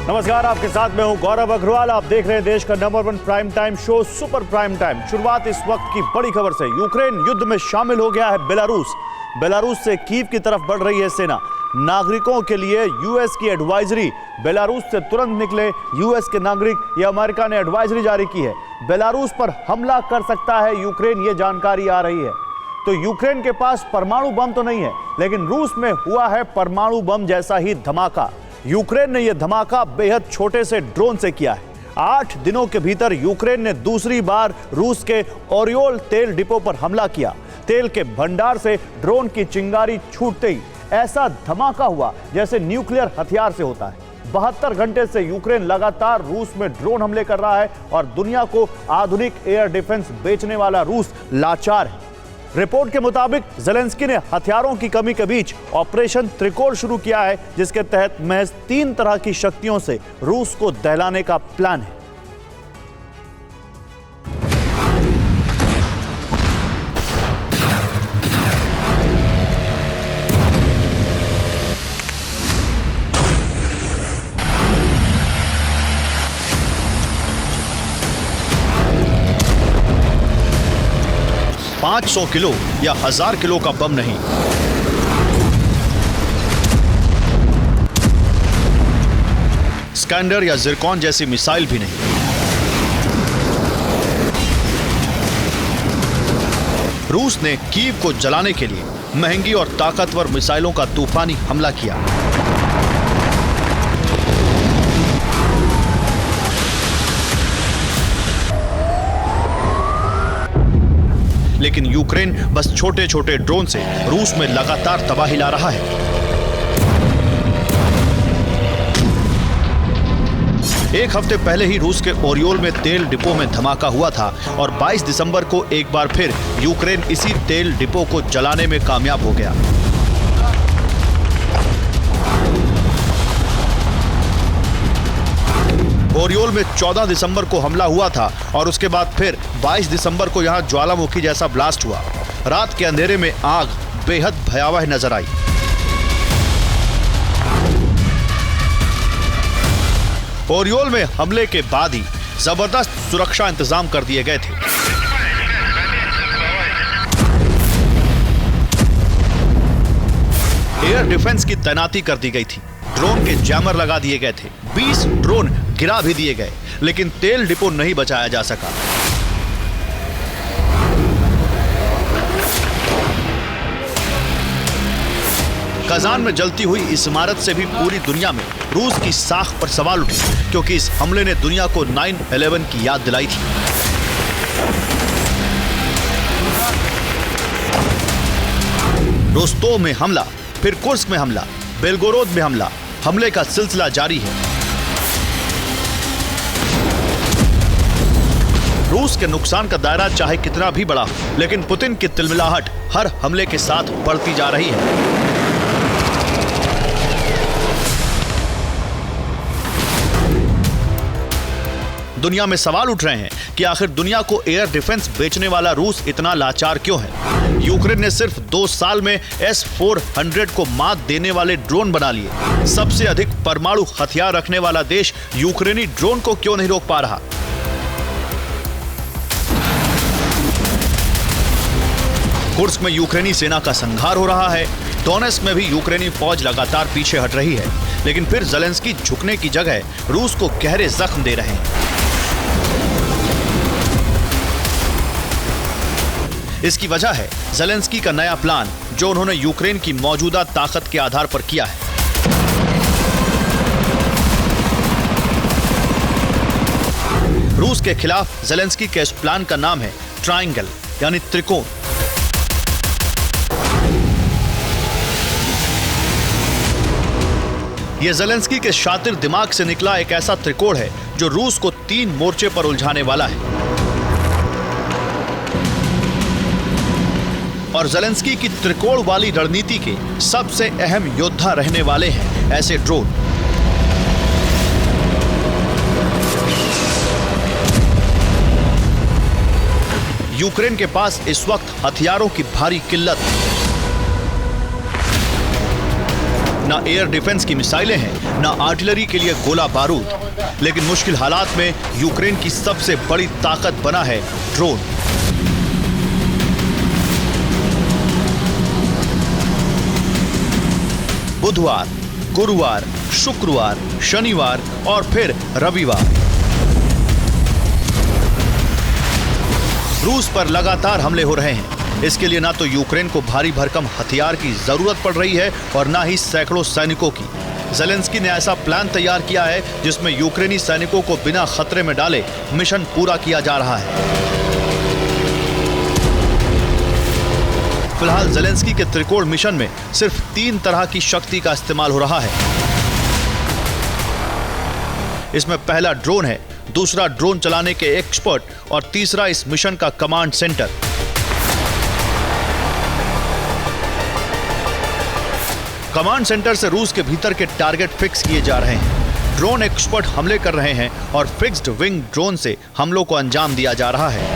नमस्कार, आपके साथ मैं हूं गौरव अग्रवाल। आप देख रहे हैं देश का number 1 prime time show super prime time. शुरुआत इस वक्त की बड़ी खबर से। यूक्रेन युद्ध में शामिल हो गया है बेलारूस। बेलारूस से कीव की तरफ बढ़ रही है सेना। नागरिकों के लिए यूएस की एडवाइजरी। बेलारूस से तुरंत निकले यूएस के नागरिक, ये अमेरिका ने एडवाइजरी जारी की है। बेलारूस पर हमला कर सकता है यूक्रेन, ये जानकारी आ रही है। तो यूक्रेन के पास परमाणु बम तो नहीं है, लेकिन रूस में हुआ है परमाणु बम जैसा ही धमाका। यूक्रेन ने यह धमाका बेहद छोटे से ड्रोन से किया है। 8 दिनों के भीतर यूक्रेन ने दूसरी बार रूस के ओरियोल तेल डिपो पर हमला किया। तेल के भंडार से ड्रोन की चिंगारी छूटते ही ऐसा धमाका हुआ जैसे न्यूक्लियर हथियार से होता है। 72 घंटे से यूक्रेन लगातार रूस में ड्रोन हमले कर रहा है और दुनिया को आधुनिक एयर डिफेंस बेचने वाला रूस लाचार है। रिपोर्ट के मुताबिक ज़ेलेंस्की ने हथियारों की कमी के बीच ऑपरेशन त्रिकोण शुरू किया है, जिसके तहत महज 3 तरह की शक्तियों से रूस को दहलाने का प्लान है। $500 किलो या 1000 किलो का बम नहीं, स्कैंडर या जिरकॉन जैसी मिसाइल भी नहीं। रूस ने कीव को जलाने के लिए महंगी और ताकतवर मिसाइलों का तूफानी हमला किया। लेकिन यूक्रेन बस छोटे छोटे ड्रोन से रूस में लगातार तबाही ला रहा है। एक हफ्ते पहले ही रूस के ओरियोल में तेल डिपो में धमाका हुआ था और 22 दिसंबर को एक बार फिर यूक्रेन इसी तेल डिपो को जलाने में कामयाब हो गया। ओरियोल में 14 दिसंबर को हमला हुआ था और उसके बाद फिर 22 दिसंबर को यहां ज्वालामुखी जैसा ब्लास्ट हुआ। रात के अंधेरे में आग बेहद भयावह नजर आई। ओरियोल में हमले के बाद ही जबरदस्त सुरक्षा इंतजाम कर दिए गए थे। एयर डिफेंस की तैनाती कर दी गई थी। ड्रोन के जैमर लगा दिए गए थे। 20 ड्रोन गिरा भी दिए गए, लेकिन तेल डिपो नहीं बचाया जा सका। कजान में जलती हुई इस इमारत से भी पूरी दुनिया में रूस की साख पर सवाल उठे, क्योंकि इस हमले ने दुनिया को 9/11 की याद दिलाई थी। रोस्तोव में हमला, फिर कुर्स्क में हमला, बेलगोरोद में हमला, हमले का सिलसिला जारी है। रूस के नुकसान का दायरा चाहे कितना भी बड़ा हो, लेकिन पुतिन की तिलमिलाहट हर हमले के साथ बढ़ती जा रही है। दुनिया में सवाल उठ रहे हैं कि आखिर दुनिया को एयर डिफेंस बेचने वाला रूस इतना लाचार क्यों है। यूक्रेन ने सिर्फ 2 साल में S-400 को मात देने वाले ड्रोन बना लिए। सबसे अधिक परमाणु हथियार रखने वाला देश यूक्रेनी ड्रोन को क्यों नहीं रोक पा रहा। कुर्स्क में यूक्रेनी सेना का संहार हो रहा है। डोनेस्क में भी यूक्रेनी फौज लगातार पीछे हट रही है, लेकिन फिर ज़ेलेंस्की झुकने की जगह रूस को गहरे जख्म दे रहे हैं। इसकी वजह है ज़ेलेंस्की का नया प्लान, जो उन्होंने यूक्रेन की मौजूदा ताकत के आधार पर किया है। रूस के खिलाफ ज़ेलेंस्की के इस प्लान का नाम है ट्रायंगल, यानी त्रिकोण। यह ज़ेलेंस्की के शातिर दिमाग से निकला एक ऐसा त्रिकोण है जो रूस को 3 मोर्चे पर उलझाने वाला है। और ज़ेलेंस्की की त्रिकोण वाली रणनीति के सबसे अहम योद्धा रहने वाले हैं ऐसे ड्रोन। यूक्रेन के पास इस वक्त हथियारों की भारी किल्लत। ना एयर डिफेंस की मिसाइलें हैं, ना आर्टिलरी के लिए गोला बारूद। लेकिन मुश्किल हालात में यूक्रेन की सबसे बड़ी ताकत बना है ड्रोन। बुधवार, गुरुवार, शुक्रवार, शनिवार और फिर रविवार रूस पर लगातार हमले हो रहे हैं। इसके लिए ना तो यूक्रेन को भारी भरकम हथियार की जरूरत पड़ रही है और ना ही सैकड़ों सैनिकों की। ज़ेलेंस्की ने ऐसा प्लान तैयार किया है जिसमें यूक्रेनी सैनिकों को बिना खतरे में डाले मिशन पूरा किया जा रहा है। फिलहाल ज़ेलेंस्की के त्रिकोण मिशन में सिर्फ 3 तरह की शक्ति का इस्तेमाल हो रहा है। इसमें पहला ड्रोन है, दूसरा ड्रोन चलाने के एक्सपर्ट और तीसरा इस मिशन का कमांड सेंटर। कमांड सेंटर से रूस के भीतर के टारगेट फिक्स किए जा रहे हैं। ड्रोन एक्सपर्ट हमले कर रहे हैं और फिक्स्ड विंग ड्रोन से हमलों को अंजाम दिया जा रहा है।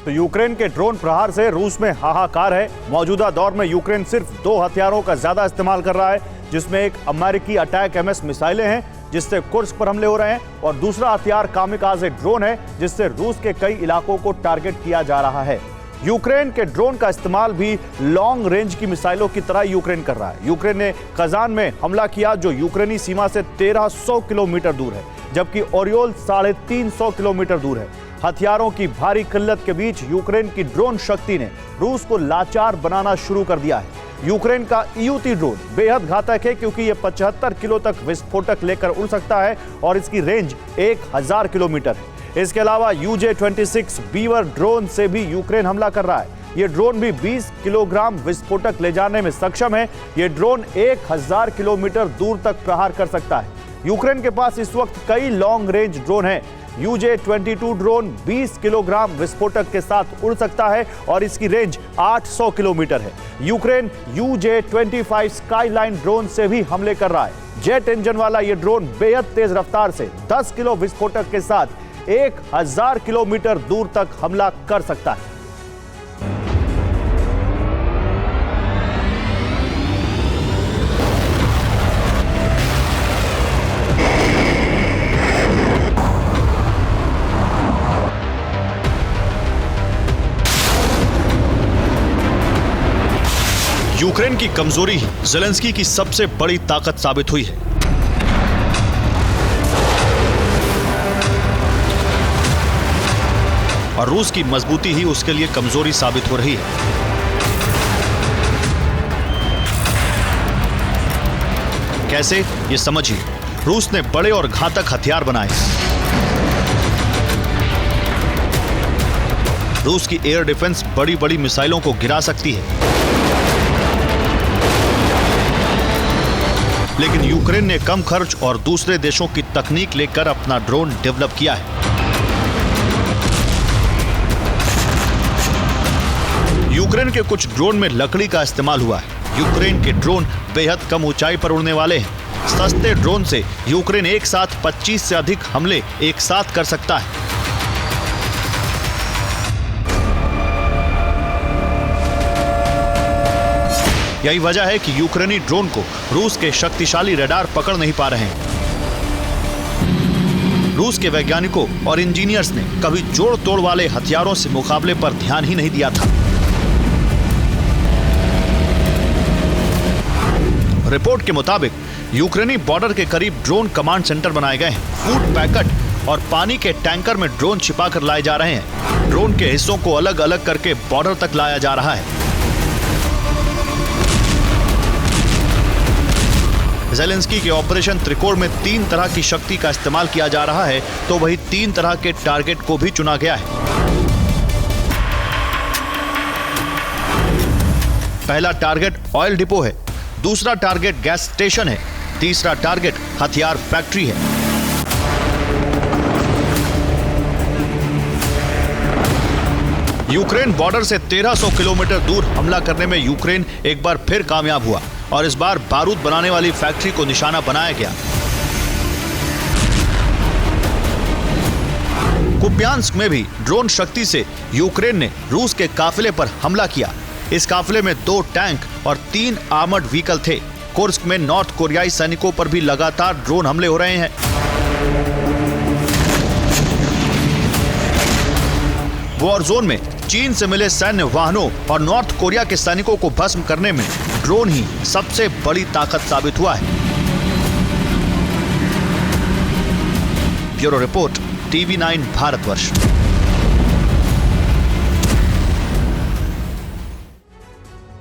तो यूक्रेन के ड्रोन प्रहार से रूस में हाहाकार है। मौजूदा दौर में यूक्रेन सिर्फ 2 हथियारों का ज्यादा इस्तेमाल कर रहा है, जिसमें एक अमेरिकी अटैक MS मिसाइलें हैं जिससे कुर्स्क पर हमले हो रहे हैं, और दूसरा हथियार कामिकाज़े ड्रोन है जिससे रूस के कई इलाकों को टारगेट किया जा रहा है। यूक्रेन के ड्रोन का इस्तेमाल भी लॉन्ग रेंज की मिसाइलों की तरह यूक्रेन कर रहा है। यूक्रेन ने कजान में हमला किया जो यूक्रेनी सीमा से 1300 किलोमीटर दूर है, जबकि ओरियोल 350 किलोमीटर दूर है। हथियारों की भारी किल्लत के बीच यूक्रेन की ड्रोन शक्ति ने रूस को लाचार बनाना शुरू कर दिया है। यूक्रेन का EUT ड्रोन बेहद घातक है क्योंकि यह 75 किलो तक विस्फोटक लेकर उड़ सकता है और इसकी रेंज 1000 किलोमीटर है। इसके अलावा UJ-26 बीवर ड्रोन से भी यूक्रेन हमला कर रहा है। यह ड्रोन भी 20 किलोग्राम विस्फोटक ले जाने में सक्षम है। यह ड्रोन 1000 किलोमीटर दूर तक प्रहार कर सकता है। यूक्रेन के पास इस वक्त कई लॉन्ग रेंज ड्रोन हैं। UJ-22 ड्रोन 20 किलोग्राम विस्फोटक के साथ उड़ सकता है और इसकी रेंज 800 किलोमीटर है। यूक्रेन UJ-25 स्काईलाइन ड्रोन से भी हमले कर रहा है। जेट इंजन वाला यह ड्रोन बेहद तेज रफ्तार से 10 किलो विस्फोटक के साथ 1000 किलोमीटर दूर तक हमला कर सकता है। यूक्रेन की कमजोरी ही ज़ेलेंस्की की सबसे बड़ी ताकत साबित हुई है। और रूस की मजबूती ही उसके लिए कमजोरी साबित हो रही है। कैसे, ये समझिए। रूस ने बड़े और घातक हथियार बनाए। रूस की एयर डिफेंस बड़ी बड़ी मिसाइलों को गिरा सकती है, लेकिन यूक्रेन ने कम खर्च और दूसरे देशों की तकनीक लेकर अपना ड्रोन डेवलप किया है। यूक्रेन के कुछ ड्रोन में लकड़ी का इस्तेमाल हुआ है। यूक्रेन के ड्रोन बेहद कम ऊंचाई पर उड़ने वाले हैं। सस्ते ड्रोन से यूक्रेन एक साथ 25 से अधिक हमले एक साथ कर सकता है। यही वजह है कि यूक्रेनी ड्रोन को रूस के शक्तिशाली रडार पकड़ नहीं पा रहे हैं। रूस के वैज्ञानिकों और इंजीनियर्स ने कभी जोड़ तोड़ वाले हथियारों से मुकाबले पर ध्यान ही नहीं दिया था। रिपोर्ट के मुताबिक यूक्रेनी बॉर्डर के करीब ड्रोन कमांड सेंटर बनाए गए हैं। फूड पैकेट और पानी के टैंकर में ड्रोन छिपाकर लाए जा रहे हैं। ड्रोन के हिस्सों को अलग अलग करके बॉर्डर तक लाया जा रहा है। ज़ेलेंस्की के ऑपरेशन त्रिकोण में 3 तरह की शक्ति का इस्तेमाल किया जा रहा है, तो वही 3 तरह के टारगेट को भी चुना गया है। पहला टारगेट ऑयल डिपो है, दूसरा टारगेट गैस स्टेशन है, तीसरा टारगेट हथियार फैक्ट्री है। यूक्रेन बॉर्डर से 1300 किलोमीटर दूर हमला करने में यूक्रेन एक बार फिर कामयाब हुआ और इस बार बारूद बनाने वाली फैक्ट्री को निशाना बनाया गया। कुप्यांस्क में भी ड्रोन शक्ति से यूक्रेन ने रूस के काफिले पर हमला किया। इस काफिले में 2 टैंक और 3 आर्मर्ड व्हीकल थे। कुर्स्क में नॉर्थ कोरियाई सैनिकों पर भी लगातार ड्रोन हमले हो रहे हैं। वॉर जोन में चीन से मिले सैन्य वाहनों और नॉर्थ कोरिया के सैनिकों को भस्म करने में ड्रोन ही सबसे बड़ी ताकत साबित हुआ है। Bureau report, TV9 Bharatvarsh.